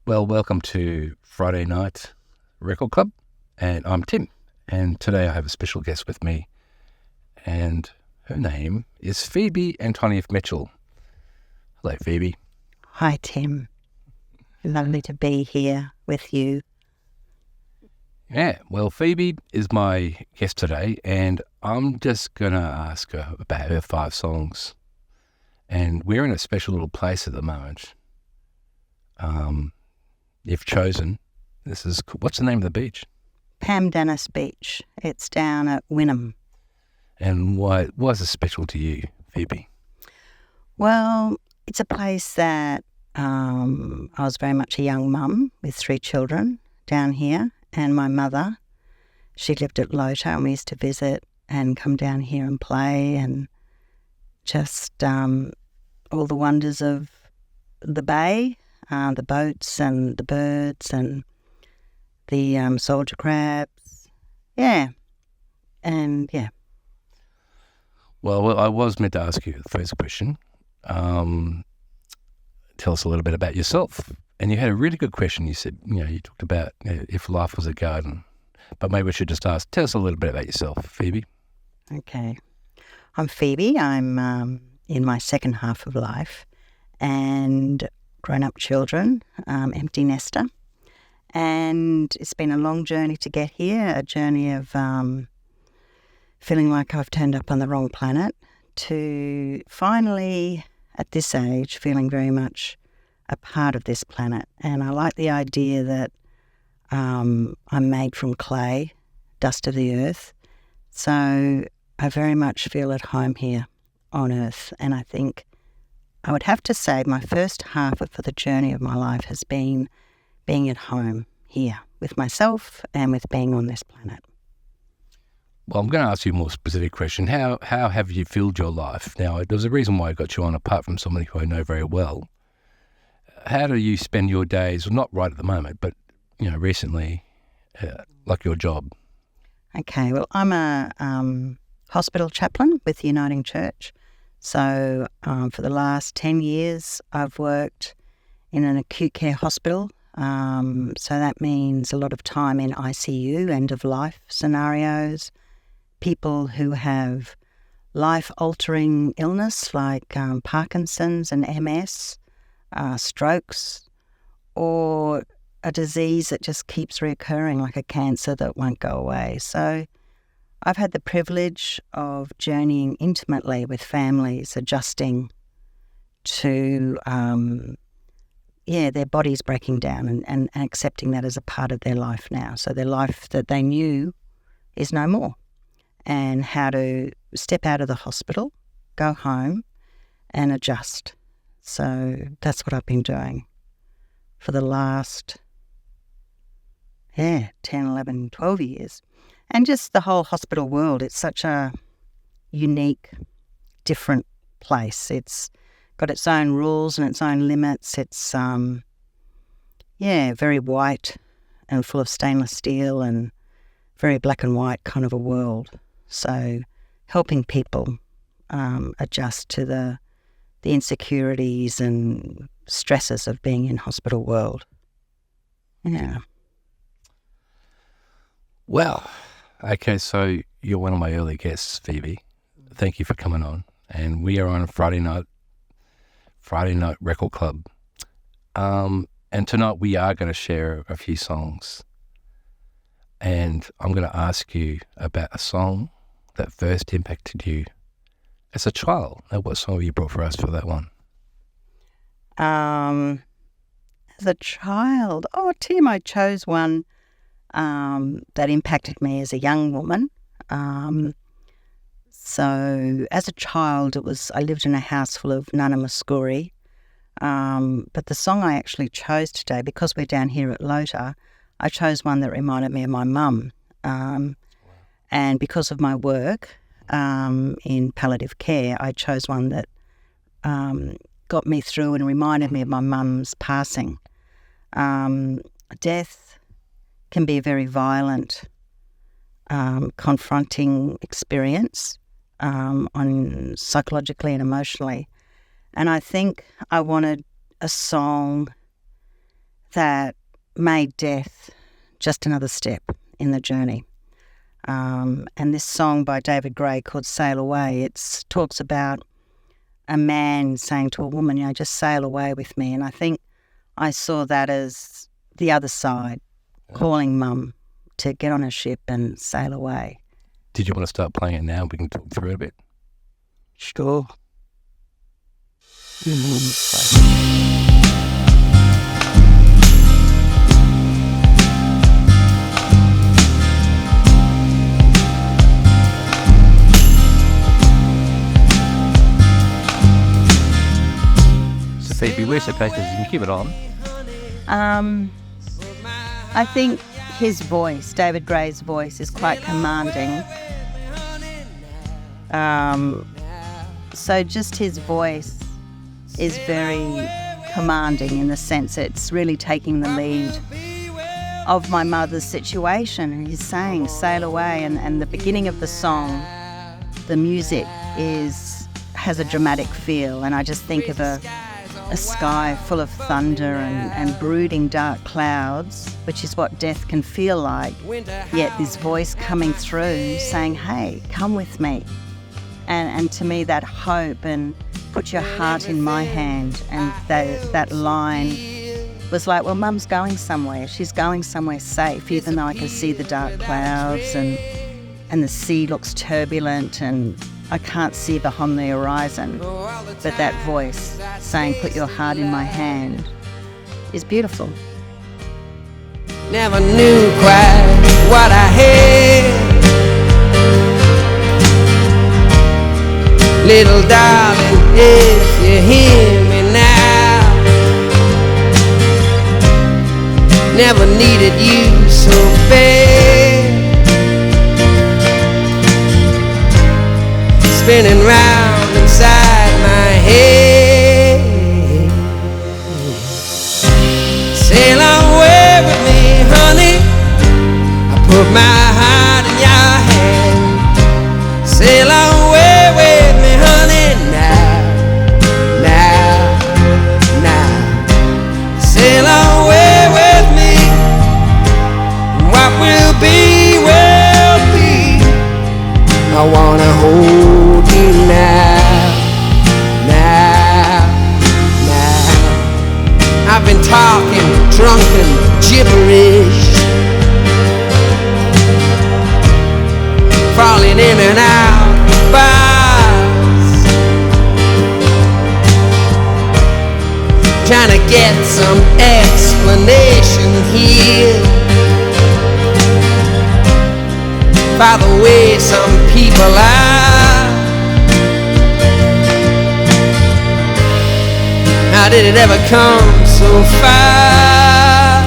Well, welcome to Friday Night Record Club, and I'm Tim. And today I have a special guest with me, and her name is Phoebe Antonief Mitchell. Hello, Phoebe. Hi, Tim. Lovely to be here with you. Yeah, well, Phoebe is my guest today, and I'm just going to ask her about her 5 songs. And we're in a special little place at the moment. You've chosen, what's the name of the beach? Pam Dennis Beach. It's down at Wynnum. And why is it special to you, Phoebe? Well, it's a place that I was very much a young mum with 3 children down here. And my mother, she lived at Lota, and we used to visit and come down here and play, and just all the wonders of the bay, the boats and the birds and the soldier crabs. Yeah. And yeah. Well, I was meant to ask you the first question. Tell us a little bit about yourself. And you had a really good question. You said, you talked about if life was a garden. But maybe we should just tell us a little bit about yourself, Phoebe. Okay. I'm Phoebe. I'm in my second half of life and grown-up children, empty nester. And it's been a long journey to get here, a journey of feeling like I've turned up on the wrong planet, to finally, at this age, feeling very much a part of this planet. And I like the idea that I'm made from clay, dust of the earth. So I very much feel at home here on earth. And I think I would have to say my first half for the journey of my life has been being at home here with myself and with being on this planet. Well, I'm going to ask you a more specific question. How have you filled your life? Now, there's a reason why I got you on, apart from somebody who I know very well. How do you spend your days, well, not right at the moment, but, recently, like your job? Okay, well, I'm a hospital chaplain with Uniting Church. So for the last 10 years, I've worked in an acute care hospital. So that means a lot of time in ICU, end-of-life scenarios, people who have life-altering illness like Parkinson's and MS, strokes, or a disease that just keeps reoccurring like a cancer that won't go away. So I've had the privilege of journeying intimately with families, adjusting to, their bodies breaking down and accepting that as a part of their life now. So their life that they knew is no more. And how to step out of the hospital, go home and adjust. So that's what I've been doing for the last 10, 11, 12 years. And just the whole hospital world, it's such a unique, different place. It's got its own rules and its own limits. It's, very white and full of stainless steel and very black and white kind of a world. So helping people adjust to the insecurities and stresses of being in hospital world. Yeah. Well, okay, so you're one of my early guests, Phoebe. Thank you for coming on. And we are on a Friday night record club. And tonight we are going to share a few songs. And I'm going to ask you about a song that first impacted you as a child. Now, what song have you brought for us for that one? As a child, Tim, I chose one that impacted me as a young woman. So as a child, I lived in a house full of Nana Muscuri. But the song I actually chose today, because we're down here at Lota, I chose one that reminded me of my mum. And because of my work in palliative care, I chose one that got me through and reminded me of my mum's passing. Death can be a very violent, confronting experience on psychologically and emotionally. And I think I wanted a song that made death just another step in the journey. And this song by David Gray called Sail Away, it talks about a man saying to a woman, just sail away with me. And I think I saw that as the other side, calling Mum to get on a ship and sail away. Did you want to start playing it now? We can talk through it a bit. Sure. So Phoebe, we're so patient. You can keep it on. I think his voice, David Gray's voice, is quite commanding. So just his voice is very commanding in the sense it's really taking the lead of my mother's situation. And he's saying, sail away. And the beginning of the song, the music has a dramatic feel. And I just think of a sky full of thunder and brooding dark clouds, which is what death can feel like. Yet this voice coming through saying, hey, come with me. And to me, that hope and put your heart in my hand, and that line was like, well, Mum's going somewhere. She's going somewhere safe, even though I can see the dark clouds and the sea looks turbulent and I can't see beyond the horizon. But that voice saying, put your heart in my hand, is beautiful. Never knew quite what I had. Little darling, if you hear me now, never needed you so bad. Spinning round inside my head. Sail away with me, honey. I put my heart in your hand. Sail away with me, honey, now. Sail away with me. What will be, will be. I wanna hold you now. I've been talking drunken gibberish, falling in and out bars, trying to get some explanation here by the way some people are. How did it ever come so far?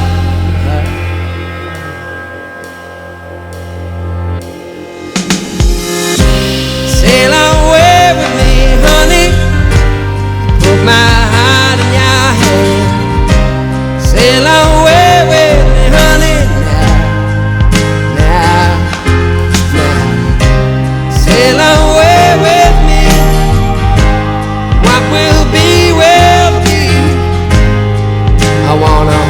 Sail away with me, honey. Put my heart in your hand. Sail away with me, honey, now. Sail away with me. What will be, will be. I wanna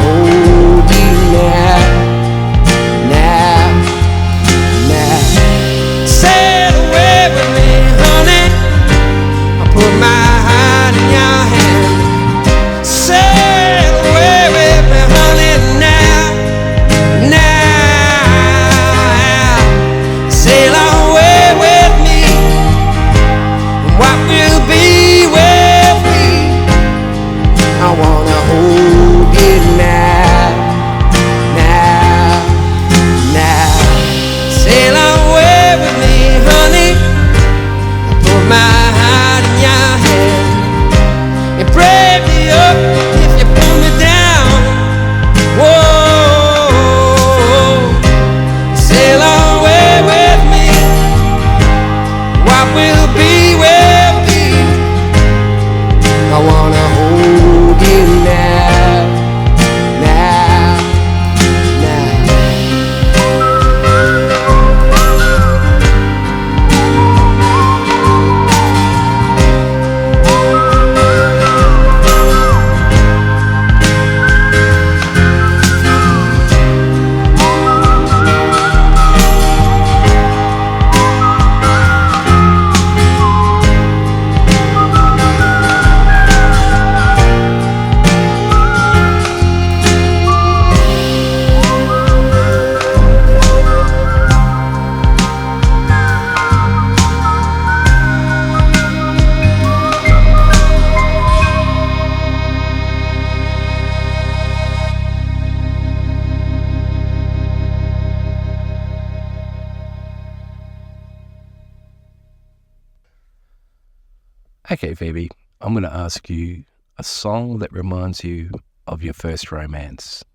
Okay, Phoebe, I'm going to ask you a song that reminds you of your first romance.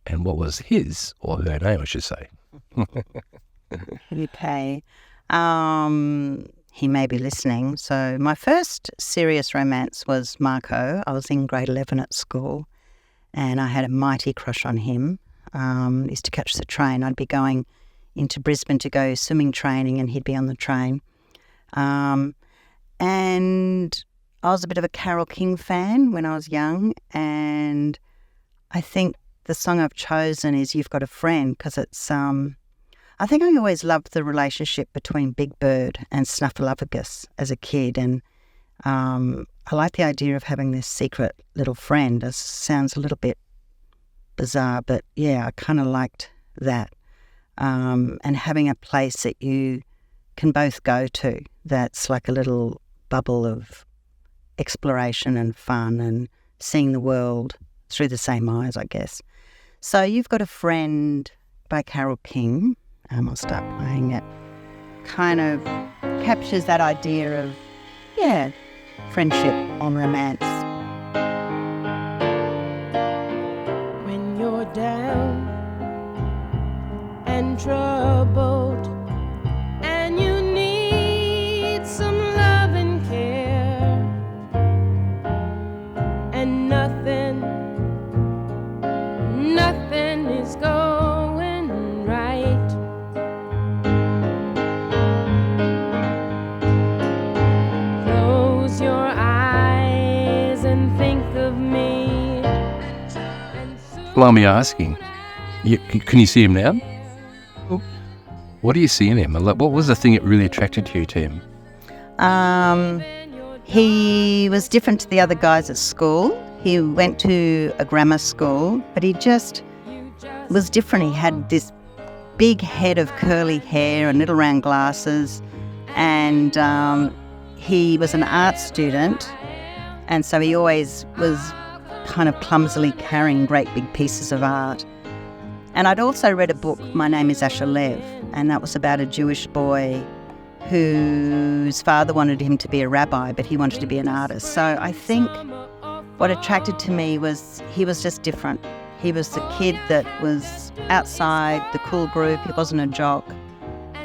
And what was his or her name, I should say? Okay. He may be listening. So my first serious romance was Marco. I was in grade 11 at school and I had a mighty crush on him. Used to catch the train. I'd be going into Brisbane to go swimming training and he'd be on the train. And I was a bit of a Carole King fan when I was young, and I think the song I've chosen is You've Got a Friend because it's, I think I always loved the relationship between Big Bird and Snuffleupagus as a kid, and I like the idea of having this secret little friend. It sounds a little bit bizarre, but yeah, I kind of liked that. And having a place that you can both go to that's like a little bubble of exploration and fun and seeing the world through the same eyes, I guess. So You've Got a Friend by Carole King. I'll start playing it. Kind of captures that idea of, friendship on romance. When you're down and troubled and you need some love and care, and nothing is going right, close your eyes and think of me. Well, I'm asking, can you see him now? What do you see in him? What was the thing that really attracted you to him? He was different to the other guys at school. He went to a grammar school, but he just was different. He had this big head of curly hair and little round glasses, and he was an art student, and so he always was kind of clumsily carrying great big pieces of art. And I'd also read a book, My Name is Asher Lev, and that was about a Jewish boy whose father wanted him to be a rabbi, but he wanted to be an artist. So I think what attracted to me was he was just different. He was the kid that was outside the cool group. He wasn't a jock.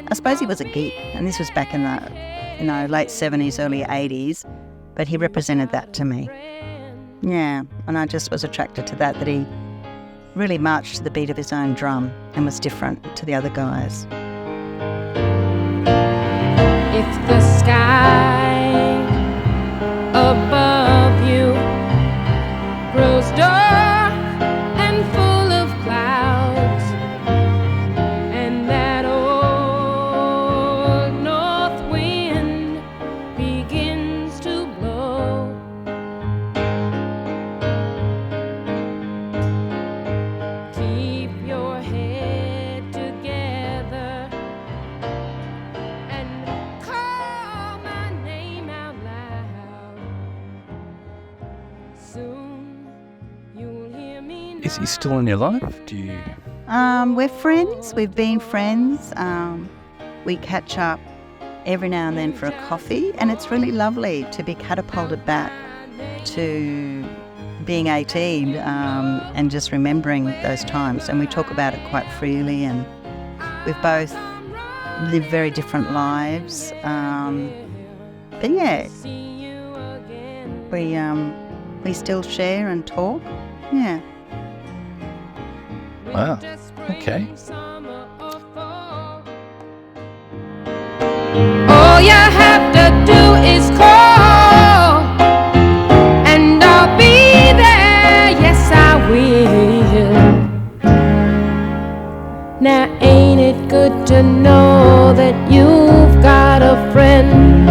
I suppose he was a geek, and this was back in the late 70s, early 80s, but he represented that to me. Yeah, and I just was attracted to that he really marched to the beat of his own drum and was different to the other guys. If the sky above you grows dark and full of clouds, and that old north wind begins to blow, keep your head together and call my name out loud. Soon you'll hear me. Is he still in your life? Do you? We're friends. We've been friends. We catch up every now and then for a coffee, and it's really lovely to be catapulted back to being 18 and just remembering those times. And we talk about it quite freely, and we've both lived very different lives. But yeah, we still share and talk. Yeah. Wow. Okay. All you have to do is call, and I'll be there. Yes, I will. Now, ain't it good to know that you've got a friend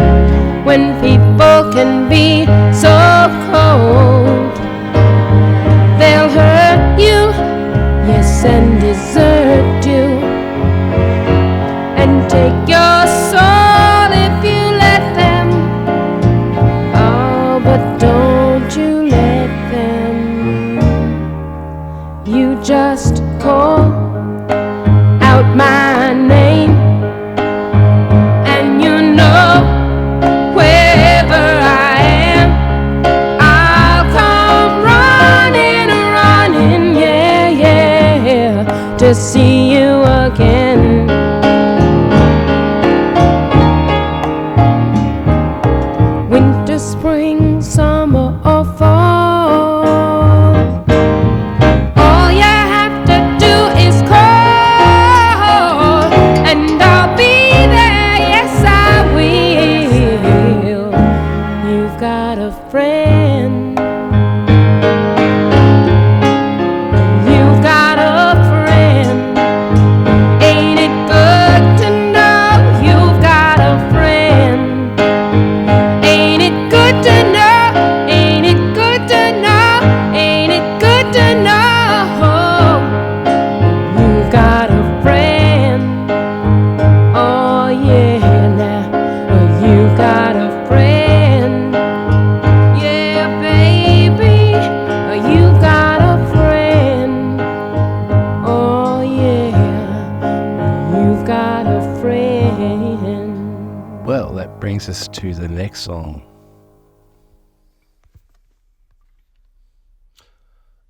when people can be so cold? They'll hurt you, yes, and desert you, and take your soul if you let them. Oh, but don't you let them. You just call out my name, and you know wherever I to see you again. Winter, spring, summer, or fall, all you have to do is call, and I'll be there, yes I will. You've got a friend. You've got a friend. Ain't it good to know you've got a friend? Ain't it good to know? Ain't it good to know? Ain't it good to know you've got a friend? Oh yeah, now you've got a friend. Yeah, baby, you've got a friend. Oh yeah, you've got a friend. Well, that brings us to the next song.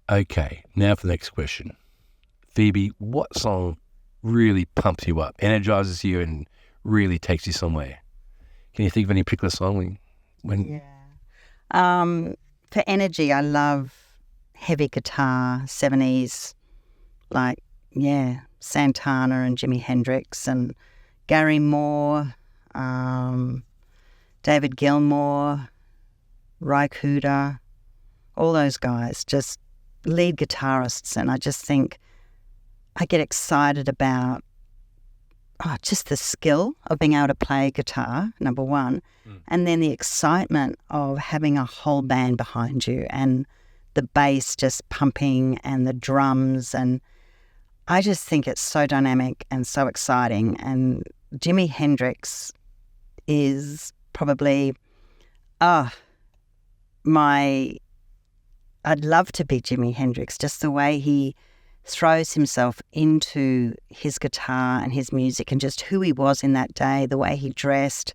Okay, now for the next question. Phoebe, what song really pumps you up, energizes you, and really takes you somewhere? Can you think of any particular song when For energy, I love heavy guitar, 70s, like, Santana and Jimi Hendrix and Gary Moore, David Gilmour, Ry Cooder, all those guys, just lead guitarists. And I just think I get excited about just the skill of being able to play guitar, number one, and then the excitement of having a whole band behind you and the bass just pumping and the drums. And I just think it's so dynamic and so exciting. And Jimi Hendrix is probably, I'd love to be Jimi Hendrix, just the way he throws himself into his guitar and his music and just who he was in that day, the way he dressed.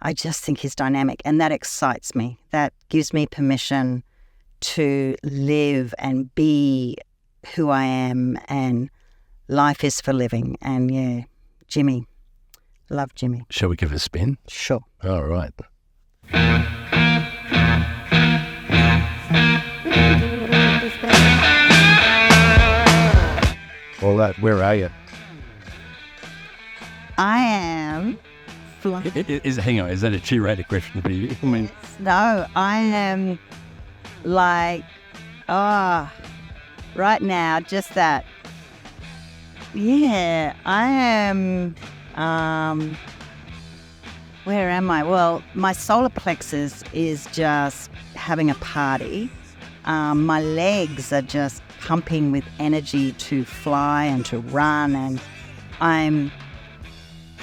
I just think he's dynamic, and that excites me. That gives me permission to live and be who I am, and life is for living. And Jimmy. Love Jimmy. Shall we give it a spin? Sure. All right. All that, where are you? I am flying. Hang on, is that a G-rated question for you? I mean, No, I am like, right now, just that. Yeah, I am, where am I? Well, my solar plexus is just having a party. My legs are just pumping with energy to fly and to run, and I'm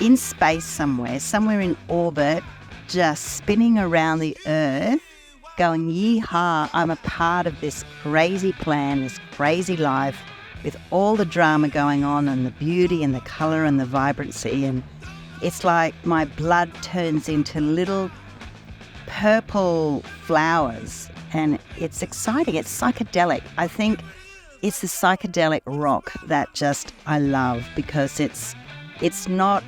in space somewhere in orbit, just spinning around the Earth, going, yeehaw, I'm a part of this crazy plan, this crazy life, with all the drama going on and the beauty and the colour and the vibrancy. And it's like my blood turns into little purple flowers, and it's exciting. It's psychedelic. I think it's the psychedelic rock that just I love, because it's not,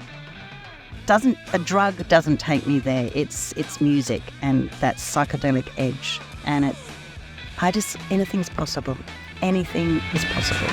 a drug doesn't take me there. It's music and that psychedelic edge, and anything's possible. Anything is possible.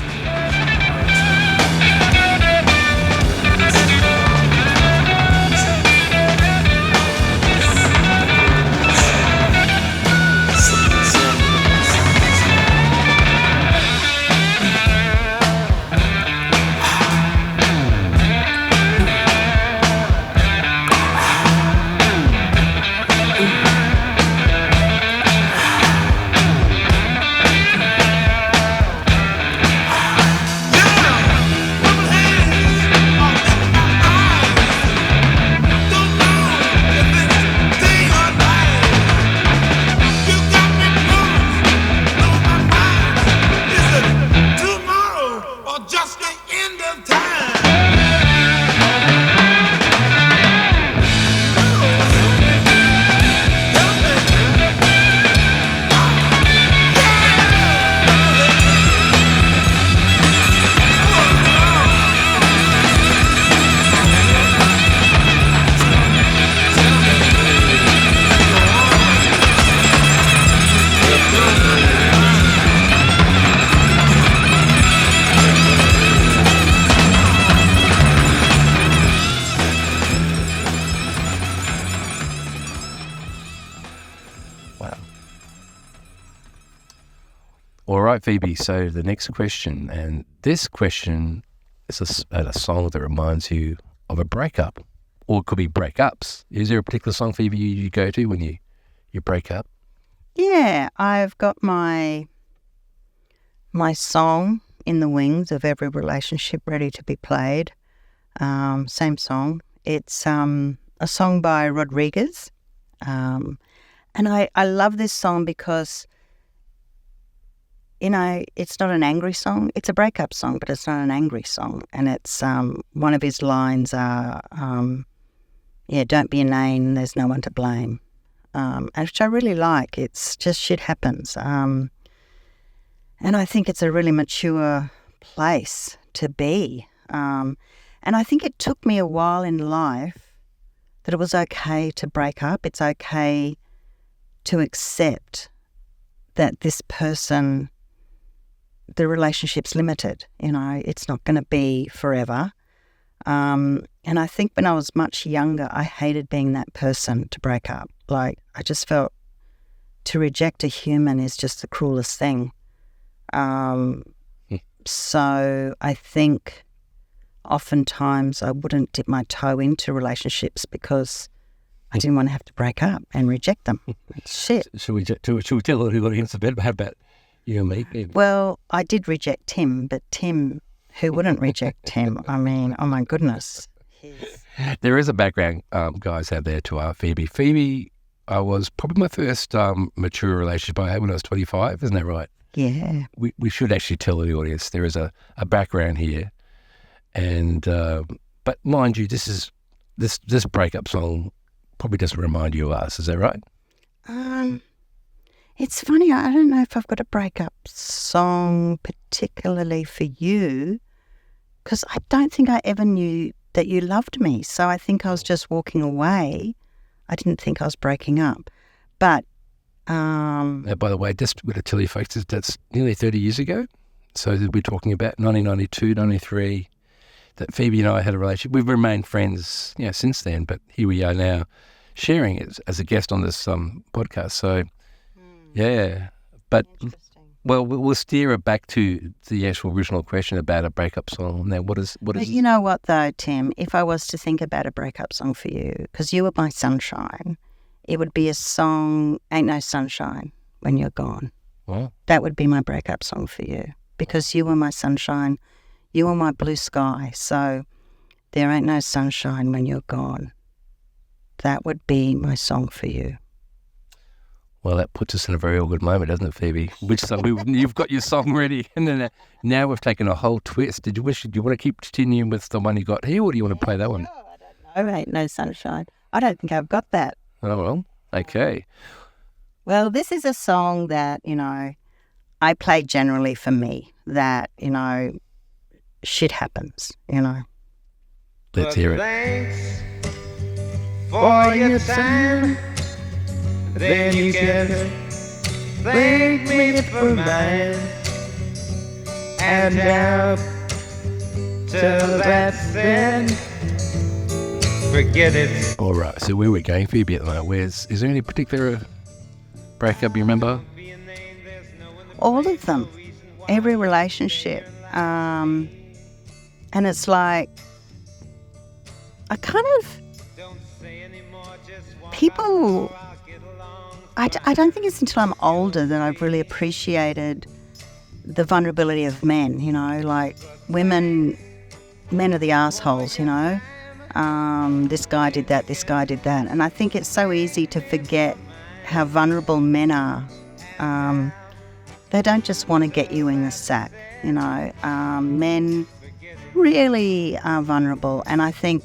right, Phoebe. So the next question, and this question is a song that reminds you of a breakup, or it could be breakups. Is there a particular song, Phoebe, you go to when you break up? Yeah, I've got my song in the wings of every relationship ready to be played. Same song. It's a song by Rodriguez. And I love this song because, it's not an angry song. It's a breakup song, but it's not an angry song. And it's one of his lines are, don't be inane, there's no one to blame. And which I really like. It's just shit happens. And I think it's a really mature place to be. And I think it took me a while in life that it was okay to break up. It's okay to accept that this person, the relationship's limited. It's not going to be forever. And I think when I was much younger, I hated being that person to break up. Like, I just felt to reject a human is just the cruelest thing. So I think oftentimes I wouldn't dip my toe into relationships because I didn't want to have to break up and reject them. Shit. Should we tell the audience a bit about you and me? Well, I did reject Tim, but Tim, who wouldn't reject Tim? I mean, oh my goodness. There is a background, guys, out there to Phoebe. Phoebe was probably my first mature relationship I had when I was 25. Isn't that right? Yeah. We should actually tell the audience there is a background here. And but mind you, this breakup song probably doesn't remind you of us. Is that right? It's funny. I don't know if I've got a breakup song particularly for you, because I don't think I ever knew that you loved me. So I think I was just walking away. I didn't think I was breaking up. But by the way, just going to tell you folks, that's nearly 30 years ago. So we're talking about 1992, 93. That Phoebe and I had a relationship. We've remained friends, since then. But here we are now, sharing it as a guest on this podcast. So, yeah. But well, we'll steer it back to the actual original question about a breakup song. Now, what is? But you know what, though, Tim? If I was to think about a breakup song for you, because you were my sunshine, it would be a song, Ain't No Sunshine When You're Gone. Wow. That would be my breakup song for you, because you were my sunshine. You are my blue sky, so there ain't no sunshine when you're gone. That would be my song for you. Well, that puts us in a very awkward moment, doesn't it, Phoebe? Which song? You've got your song ready, and then now we've taken a whole twist. Do you want to keep continuing with the one you got here, or do you want to play that one? No, I don't know. Ain't no sunshine. I don't think I've got that. Oh, well, okay. Well, this is a song that, I play generally for me, that, shit happens, Let's hear it. Thanks for your time. Then you can thank me for mine. And now, till that's then, forget it. All right, so where we're going, Phoebe, at the moment, is there any particular breakup you remember? All of them. Every relationship. And it's like, I kind of, people, I don't think it's until I'm older that I've really appreciated the vulnerability of men, like men are the assholes, this guy did that, this guy did that. And I think it's so easy to forget how vulnerable men are. They don't just want to get you in the sack, men really are vulnerable. And I think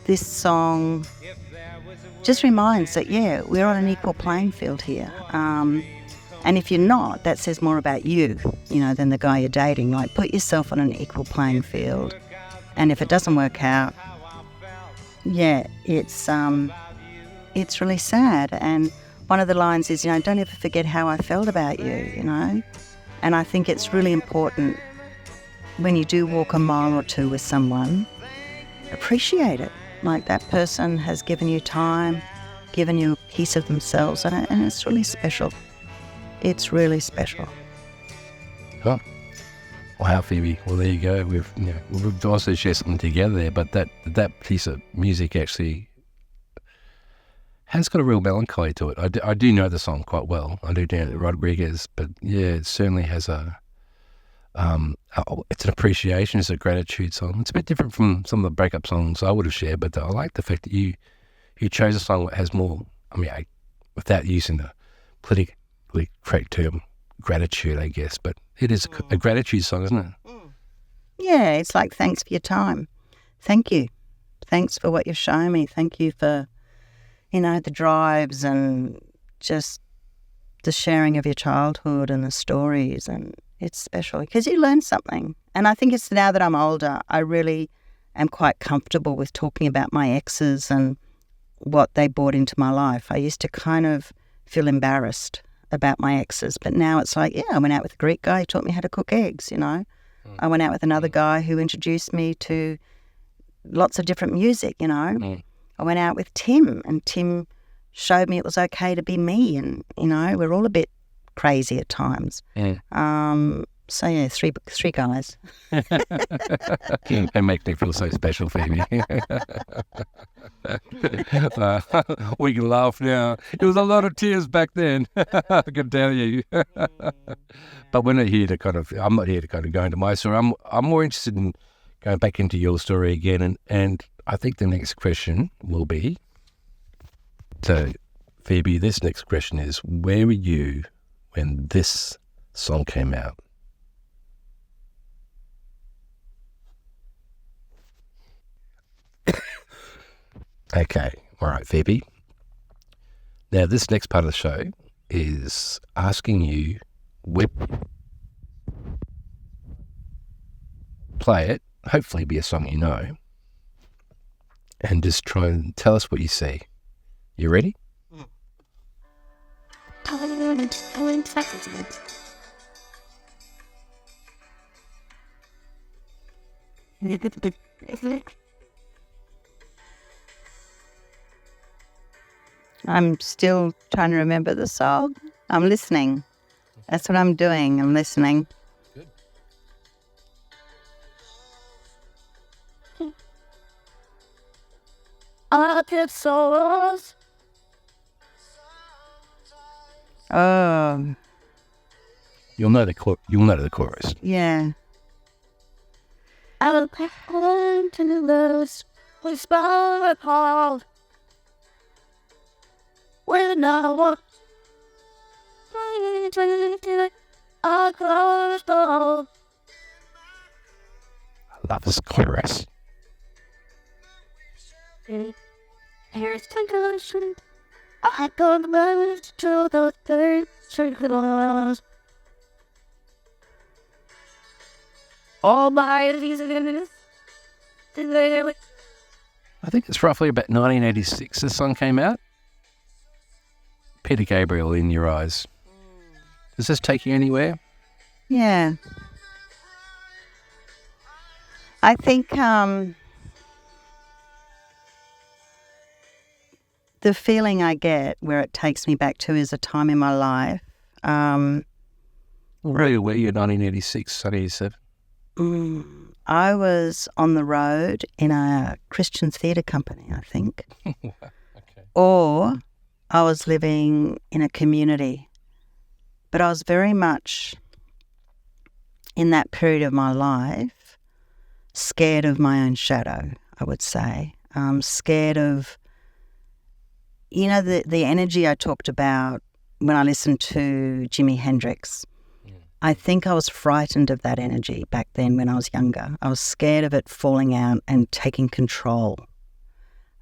this song just reminds that, we're on an equal playing field here. And if you're not, that says more about you, than the guy you're dating. Like, put yourself on an equal playing field. And if it doesn't work out, it's really sad. And one of the lines is, don't ever forget how I felt about you, And I think it's really important when you do walk a mile or two with someone, appreciate it. Like, that person has given you time, given you a piece of themselves, and it's really special. It's really special. Oh, wow, Phoebe. Well, there you go. We've also shared something together there, but that piece of music actually has got a real melancholy to it. I do know the song quite well. I do know Rodriguez, but yeah, it certainly has it's an appreciation, it's a gratitude song. It's a bit different from some of the breakup songs I would have shared, but I like the fact that you chose a song that has more, without using the politically correct term, gratitude, I guess, but it is a gratitude song, isn't it? Yeah, it's like, thanks for your time. Thank you. Thanks for what you've shown me. Thank you for, the drives and just the sharing of your childhood and the stories. And it's special because you learn something. And I think it's now that I'm older, I really am quite comfortable with talking about my exes and what they brought into my life. I used to kind of feel embarrassed about my exes, but now it's like, I went out with a Greek guy who taught me how to cook eggs, I went out with another guy who introduced me to lots of different music, I went out with Tim, and Tim showed me it was okay to be me, and, we're all a bit crazy at times. So, three guys. They make me feel so special, Phoebe. We can laugh now. It was a lot of tears back then, I can tell you. But we're not here to I'm not here to go into my story. I'm more interested in going back into your story again. And I think the next question will be, so Phoebe, this next question is, where were you when this song came out? Okay, all right, Phoebe. Now, this next part of the show is asking you play it, hopefully be a song you know, and just try and tell us what you see. You ready? I'm still trying to remember the song. I'm listening. That's what I'm doing. I'm listening. Good. I get souls. Oh, You'll know the chorus. yeah. I will come to lose whisper apart. When I walk, I close the door. I love this chorus. Here's conclusion. I go close to the third circle. All my reasons. I think it's roughly about 1986 this song came out. Peter Gabriel, In Your Eyes. Does this take you anywhere? Yeah. I think the feeling I get where it takes me back to is a time in my life. Really, were you in 1986, 1987? I was on the road in a Christian theatre company, I think. Okay. Or I was living in a community. But I was very much, in that period of my life, scared of my own shadow, I would say. Scared of, the energy I talked about when I listened to Jimi Hendrix. I think I was frightened of that energy back then when I was younger. I was scared of it falling out and taking control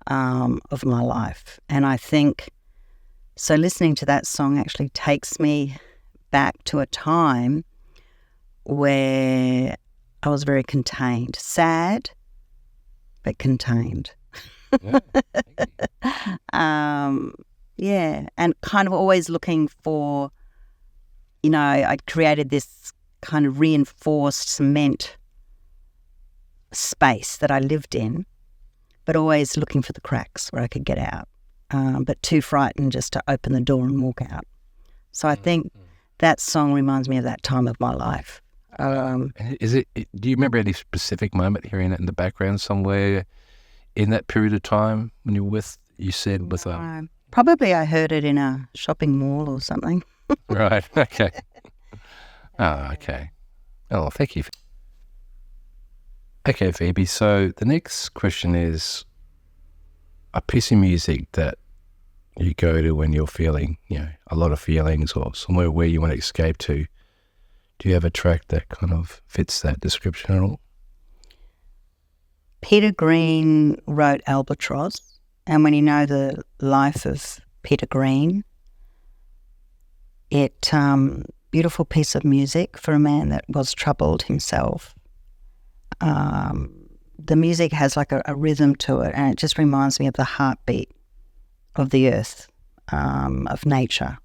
of my life. And I think, so listening to that song actually takes me back to a time where I was very contained. Sad, but contained. Yeah, And kind of always looking for, I'd created this kind of reinforced cement space that I lived in, but always looking for the cracks where I could get out, but too frightened just to open the door and walk out. So I think that song reminds me of that time of my life. Is it? Do you remember any specific moment hearing it in the background somewhere in that period of time when you were with? You said with Probably I heard it in a shopping mall or something. right. Okay. Oh, okay. Oh, thank you. Okay, Phoebe. So the next question is a piece of music that you go to when you're feeling, a lot of feelings or somewhere where you want to escape to. Do you have a track that kind of fits that description at all? Peter Green wrote Albatross, and when you know the life of Peter Green, beautiful piece of music for a man that was troubled himself. The music has like a rhythm to it, and it just reminds me of the heartbeat of the earth, of nature.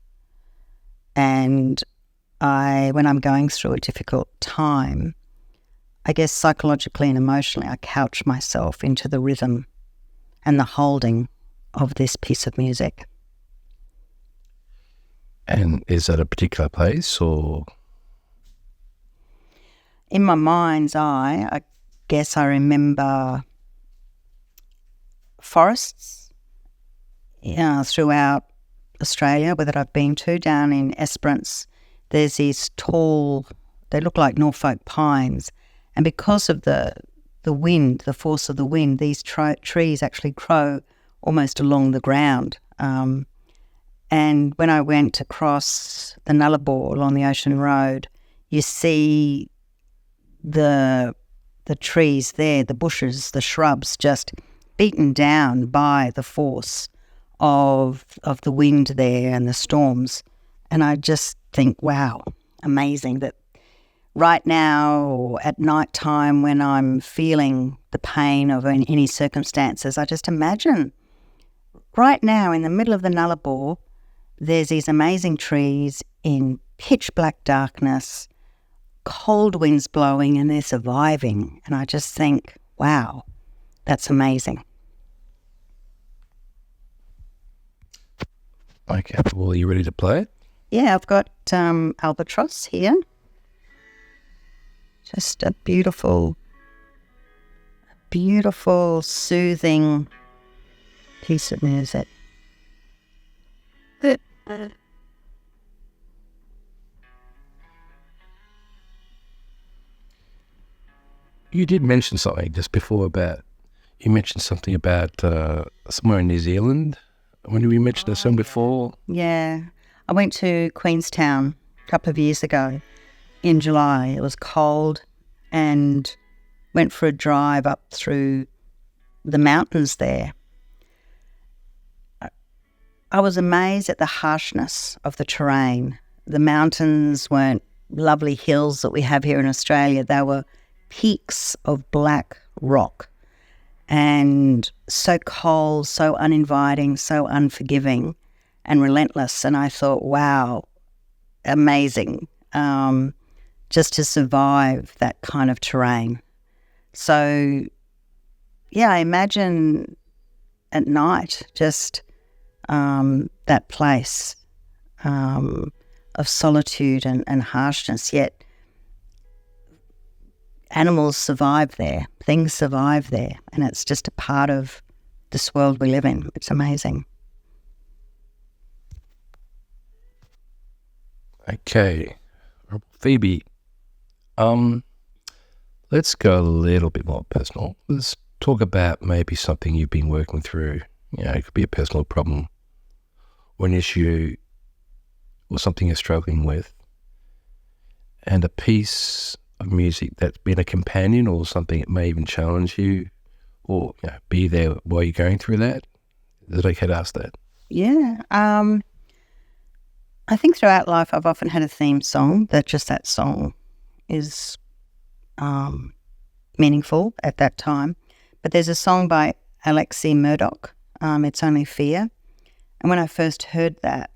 And when I'm going through a difficult time, I guess psychologically and emotionally, I couch myself into the rhythm and the holding of this piece of music. And is that a particular place or? In my mind's eye, I guess I remember forests throughout Australia, where that I've been to. Down in Esperance, there's these tall, they look like Norfolk pines, and because of the wind, the force of the wind, these trees actually grow almost along the ground. And when I went across the Nullarbor along the Ocean Road, you see the trees there, the bushes, the shrubs, just beaten down by the force of the wind there and the storms. And I just think, wow, amazing that right now or at night time when I'm feeling the pain of any circumstances, I just imagine right now in the middle of the Nullarbor, there's these amazing trees in pitch black darkness, cold winds blowing, and they're surviving. And I just think, wow, that's amazing. Okay, well, are you ready to play it? Yeah, I've got Albatross here. Just a beautiful, soothing piece of music. You did mention something just before about somewhere in New Zealand. When we mentioned a song before? Yeah, I went to Queenstown a couple of years ago in July. It was cold and went for a drive up through the mountains there. I was amazed at the harshness of the terrain. The mountains weren't lovely hills that we have here in Australia. They were peaks of black rock and so cold, so uninviting, so unforgiving and relentless. And I thought, wow, amazing, just to survive that kind of terrain. So, yeah, I imagine at night just that place of solitude and harshness, yet animals survive there, things survive there, and it's just a part of this world we live in. It's amazing. Okay. Phoebe, let's go a little bit more personal. Let's talk about maybe something you've been working through. It could be a personal problem or an issue or something you're struggling with, and a piece of music that's been a companion or something that may even challenge you or be there while you're going through that. Is it okay to ask that? Yeah. I think throughout life I've often had a theme song that song is meaningful at that time. But there's a song by Alexei Murdoch, It's Only Fear. And when I first heard that,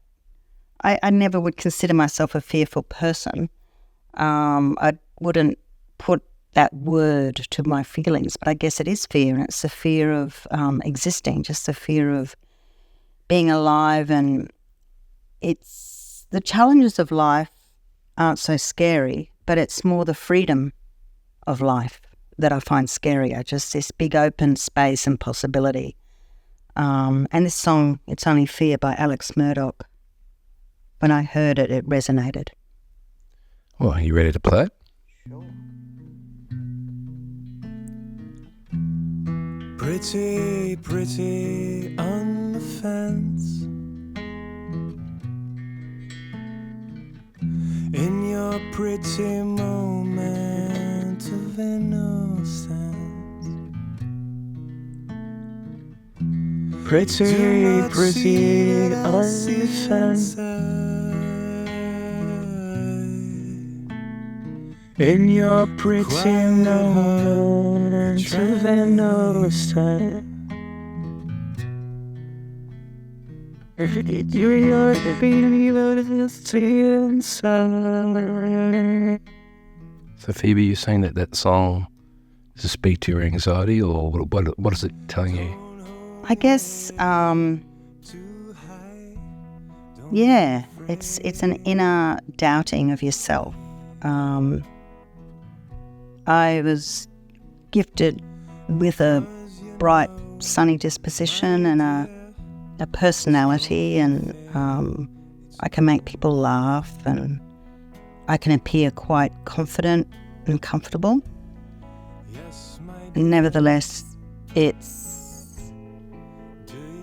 I never would consider myself a fearful person. I wouldn't put that word to my feelings, but I guess it is fear, and it's the fear of existing, just the fear of being alive. And it's the challenges of life aren't so scary, but it's more the freedom of life that I find scarier, just this big open space and possibility. And this song, It's Only Fear by Alex Murdoch, when I heard it, it resonated. Well, are you ready to play it? Pretty, pretty on the fence. In your pretty moment of innocence. Pretty, pretty on the fence. In your pretty moment of innocence. You're So Phoebe, you're saying that song to speak to your anxiety, or what is it telling you? I guess, it's an inner doubting of yourself. I was gifted with a bright, sunny disposition and a personality, and I can make people laugh, and I can appear quite confident and comfortable. Nevertheless, it's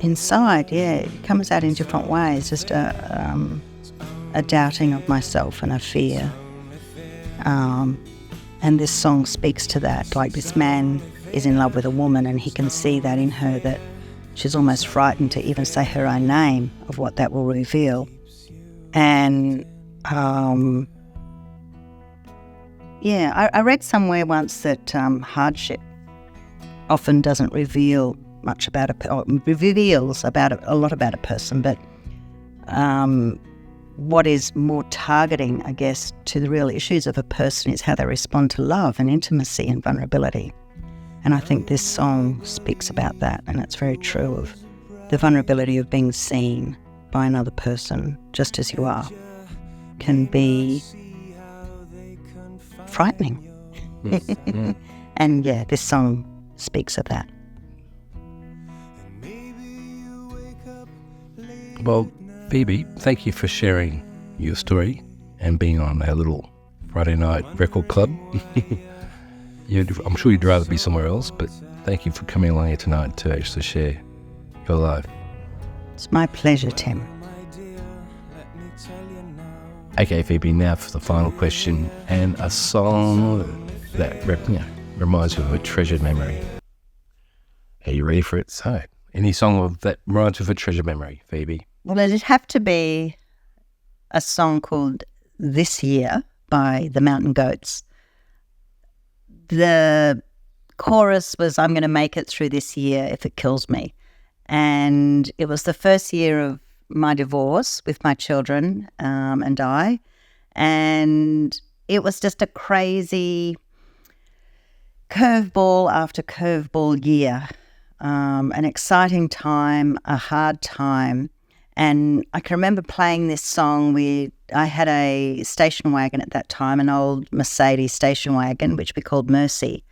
inside, it comes out in different ways, just a doubting of myself and a fear. And this song speaks to that. Like, this man is in love with a woman, and he can see that in her, that she's almost frightened to even say her own name, of what that will reveal. And I read somewhere once that hardship often doesn't reveal much about reveals about a lot about a person, but what is more targeting, I guess, to the real issues of a person is how they respond to love and intimacy and vulnerability. And I think this song speaks about that, and it's very true, of the vulnerability of being seen by another person just as you are can be frightening. And this song speaks of that. Well, Phoebe, thank you for sharing your story and being on our little Friday night record club. I'm sure you'd rather be somewhere else, but thank you for coming along here tonight to actually share your life. It's my pleasure, Tim. Okay, Phoebe, now for the final question, and a song that reminds you of a treasured memory. Are you ready for it? So, any song that reminds you of a treasured memory, Phoebe? Well, it'd have to be a song called This Year by the Mountain Goats. The chorus was, I'm going to make it through this year if it kills me. And it was the first year of my divorce with my children and I. And it was just a crazy curveball after curveball year. An exciting time, a hard time. And I can remember playing this song. I had a station wagon at that time, an old Mercedes station wagon, which we called Mercy.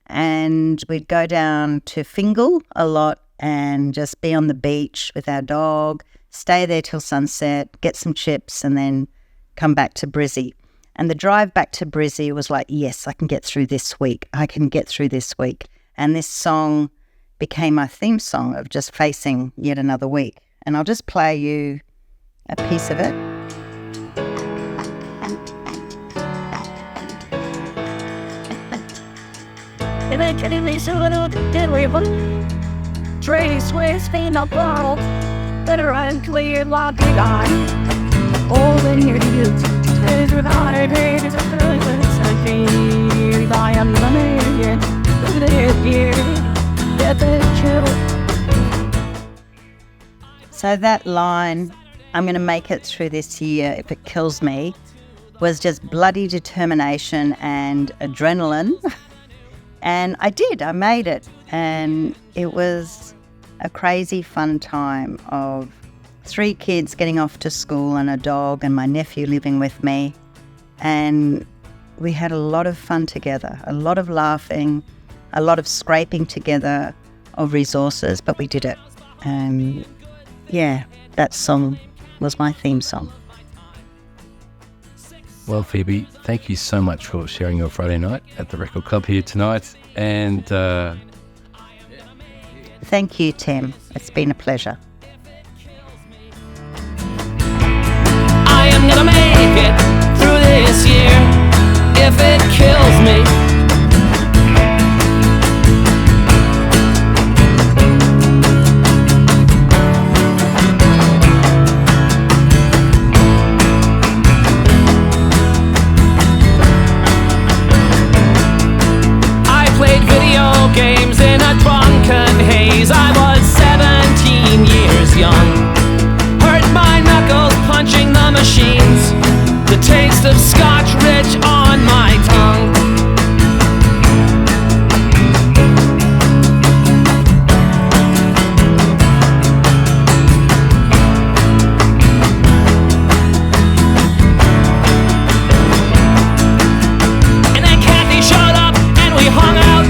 And we'd go down to Fingal a lot and just be on the beach with our dog, stay there till sunset, get some chips, and then come back to Brizzy. And the drive back to Brizzy was like, yes, I can get through this week. I can get through this week. And this song became my theme song of just facing yet another week. And I'll just play you a piece of it. Trace wasting a bottle that are clear like a guy. All in your youth is without a pain. It's a feeling I am the man. This year, get the chill. So that line, I'm going to make it through this year if it kills me, was just bloody determination and adrenaline. And I did, I made it. And it was a crazy fun time of 3 kids getting off to school and a dog and my nephew living with me. And we had a lot of fun together, a lot of laughing, a lot of scraping together of resources, but we did it. And yeah, that song was my theme song. Well, Phoebe, thank you so much for sharing your Friday night at the Record Club here tonight. And thank you, Tim. It's been a pleasure. I am gonna make it through this year if it kills me. I played video games in a drunken haze. I was 17 years young. Hurt my knuckles punching the machines. The taste of Scotch rich on my tongue. And then Kathy showed up and we hung out,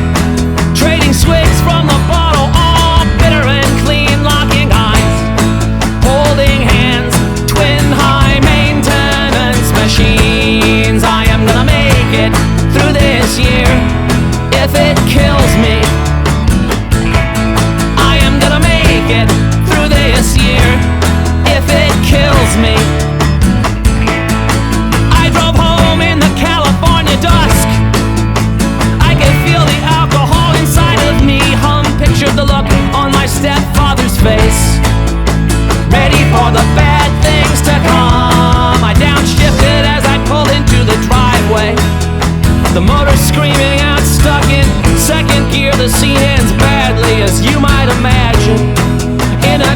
trading swigs from the bottle, all bitter and clean, locking eyes, holding hands, twin high maintenance machines. I am gonna make it through this year if it kills me. I am gonna make it through this year if it kills me. I drove home in the California dusk. I could feel the alcohol inside of me hum. Pictured the look on my stepfather's face, ready for the bad things to come. I downshifted as I pulled into the driveway, the motor screaming out, stuck in second gear. The scene ends badly, as you might imagine, in a